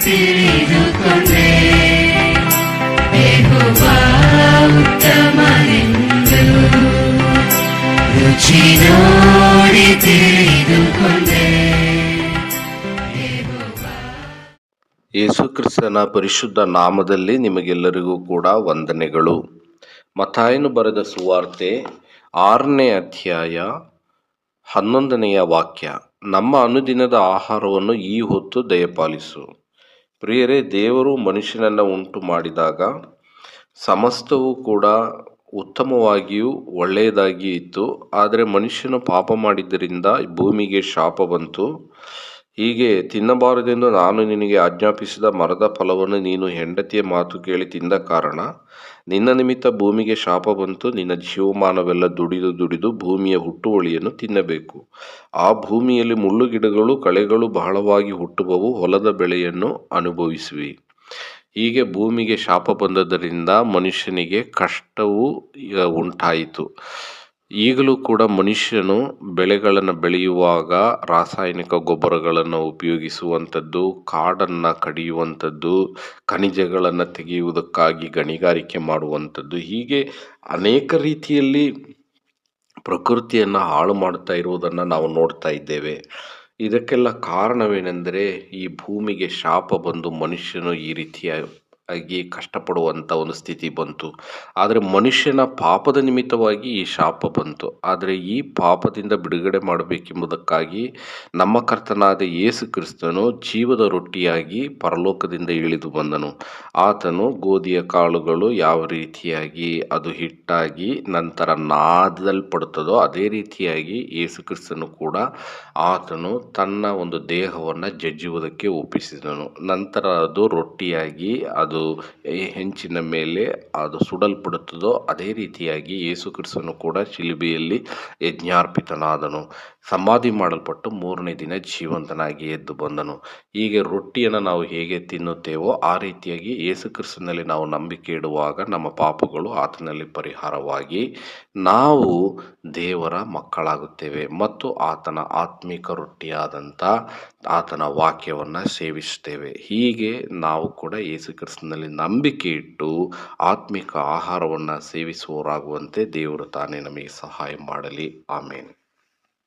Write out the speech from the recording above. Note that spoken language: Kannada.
ತಿಳಿದುಕೊಂಡೆ ಯೆಹೋವಾ ಉತ್ತಮನೆಂದು ರುಚಿ ನೋಡಿ ತಿಳಿದುಕೊಂಡೆ. ಯೇಸು ಕ್ರಿಸ್ತನ ಪರಿಶುದ್ಧ ನಾಮದಲ್ಲಿ ನಿಮಗೆಲ್ಲರಿಗೂ ಕೂಡ ವಂದನೆಗಳು. ಮತ್ತಾಯನು ಬರೆದ ಸುವಾರ್ತೆ 6ನೇ ಅಧ್ಯಾಯ 11ನೆಯ ವಾಕ್ಯ. ನಮ್ಮ ಅನುದಿನದ ಆಹಾರವನ್ನು ಈ ಹೊತ್ತು ದಯಪಾಲಿಸು. ಪ್ರಿಯರೇ, ದೇವರು ಮನುಷ್ಯನನ್ನು ಉಂಟು ಮಾಡಿದಾಗ ಸಮಸ್ತವೂ ಕೂಡ ಉತ್ತಮವಾಗಿಯೂ ಒಳ್ಳೆಯದಾಗಿಯೂ ಇತ್ತು. ಆದರೆ ಮನುಷ್ಯನು ಪಾಪ ಮಾಡಿದ್ದರಿಂದ ಭೂಮಿಗೆ ಶಾಪ ಬಂತು. ಹೀಗೆ ತಿನ್ನಬಾರದೆಂದು ನಾನು ನಿನಗೆ ಆಜ್ಞಾಪಿಸಿದ ಮರದ ಫಲವನ್ನು ನೀನು ಹೆಂಡತಿಯ ಮಾತು ಕೇಳಿ ತಿಂದ ಕಾರಣ ನಿನ್ನ ನಿಮಿತ್ತ ಭೂಮಿಗೆ ಶಾಪ ಬಂತು. ನಿನ್ನ ಜೀವಮಾನವೆಲ್ಲ ದುಡಿದು ಭೂಮಿಯ ಹುಟ್ಟುವಳಿಯನ್ನು ತಿನ್ನಬೇಕು. ಆ ಭೂಮಿಯಲ್ಲಿ ಮುಳ್ಳುಗಿಡಗಳು ಕಳೆಗಳು ಬಹಳವಾಗಿ ಹುಟ್ಟುವವು, ಹೊಲದ ಬೆಳೆಯನ್ನು ಅನುಭವಿಸುವಿ. ಹೀಗೆ ಭೂಮಿಗೆ ಶಾಪ ಬಂದದ್ದರಿಂದ ಮನುಷ್ಯನಿಗೆ ಕಷ್ಟವೂ ಉಂಟಾಯಿತು. ಈಗಲೂ ಕೂಡ ಮನುಷ್ಯನು ಬೆಳೆಗಳನ್ನು ಬೆಳೆಯುವಾಗ ರಾಸಾಯನಿಕ ಗೊಬ್ಬರಗಳನ್ನು ಉಪಯೋಗಿಸುವಂಥದ್ದು, ಕಾಡನ್ನು ಕಡಿಯುವಂಥದ್ದು, ಖನಿಜಗಳನ್ನು ತೆಗೆಯುವುದಕ್ಕಾಗಿ ಗಣಿಗಾರಿಕೆ ಮಾಡುವಂಥದ್ದು, ಹೀಗೆ ಅನೇಕ ರೀತಿಯಲ್ಲಿ ಪ್ರಕೃತಿಯನ್ನು ಹಾಳು ಮಾಡ್ತಾ ಇರುವುದನ್ನು ನಾವು ನೋಡ್ತಾ ಇದ್ದೇವೆ. ಇದಕ್ಕೆಲ್ಲ ಕಾರಣವೇನೆಂದರೆ ಈ ಭೂಮಿಗೆ ಶಾಪ ಬಂದು ಮನುಷ್ಯನು ಈ ರೀತಿಯಾಗಿ ಕಷ್ಟಪಡುವಂಥ ಒಂದು ಸ್ಥಿತಿ ಬಂತು. ಆದರೆ ಮನುಷ್ಯನ ಪಾಪದ ನಿಮಿತ್ತವಾಗಿ ಈ ಶಾಪ ಬಂತು. ಆದರೆ ಈ ಪಾಪದಿಂದ ಬಿಡುಗಡೆ ಮಾಡಬೇಕೆಂಬುದಕ್ಕಾಗಿ ನಮ್ಮ ಕರ್ತನಾದ ಯೇಸು ಕ್ರಿಸ್ತನು ಜೀವದ ರೊಟ್ಟಿಯಾಗಿ ಪರಲೋಕದಿಂದ ಇಳಿದು ಬಂದನು. ಆತನು ಗೋಧಿಯ ಕಾಳುಗಳು ಯಾವ ರೀತಿಯಾಗಿ ಅದು ಹಿಟ್ಟಾಗಿ ನಂತರ ನಾದಲ್ಪಡುತ್ತದೋ ಅದೇ ರೀತಿಯಾಗಿ ಯೇಸು ಕ್ರಿಸ್ತನು ಕೂಡ ಆತನು ತನ್ನ ಒಂದು ದೇಹವನ್ನು ಜಜ್ಜುವುದಕ್ಕೆ ಒಪ್ಪಿಸಿದನು. ನಂತರ ಅದು ರೊಟ್ಟಿಯಾಗಿ ಅದು ಹೆಂಚಿನ ಮೇಲೆ ಅದು ಸುಡಲ್ಪಡುತ್ತದೋ ಅದೇ ರೀತಿಯಾಗಿ ಯೇಸು ಕ್ರಿಸ್ತನು ಕೂಡ ಶಿಲುಬೆಯಲ್ಲಿ ಯಜ್ಞಾರ್ಪಿತನಾದನು. ಸಮಾಧಿ ಮಾಡಲ್ಪಟ್ಟು 3ನೇ ದಿನ ಜೀವಂತನಾಗಿ ಎದ್ದು ಬಂದನು. ಹೀಗೆ ರೊಟ್ಟಿಯನ್ನು ನಾವು ಹೇಗೆ ತಿನ್ನುತ್ತೇವೋ ಆ ರೀತಿಯಾಗಿ ಯೇಸು ಕ್ರಿಸ್ತನಲ್ಲಿ ನಾವು ನಂಬಿಕೆ ಇಡುವಾಗ ನಮ್ಮ ಪಾಪಗಳು ಆತನಲ್ಲಿ ಪರಿಹಾರವಾಗಿ ನಾವು ದೇವರ ಮಕ್ಕಳಾಗುತ್ತೇವೆ ಮತ್ತು ಆತನ ಆತ್ಮಿಕ ರೊಟ್ಟಿಯಾದಂಥ ಆತನ ವಾಕ್ಯವನ್ನು ಸೇವಿಸುತ್ತೇವೆ. ಹೀಗೆ ನಾವು ಕೂಡ ಯೇಸು ಕ್ರಿಸ್ತನಲ್ಲಿ ನಂಬಿಕೆ ಇಟ್ಟು ಆತ್ಮಿಕ ಆಹಾರವನ್ನು ಸೇವಿಸುವವರಾಗುವಂತೆ ದೇವರು ತಾನೇ ನಮಗೆ ಸಹಾಯ ಮಾಡಲಿ. ಆಮೇನ್.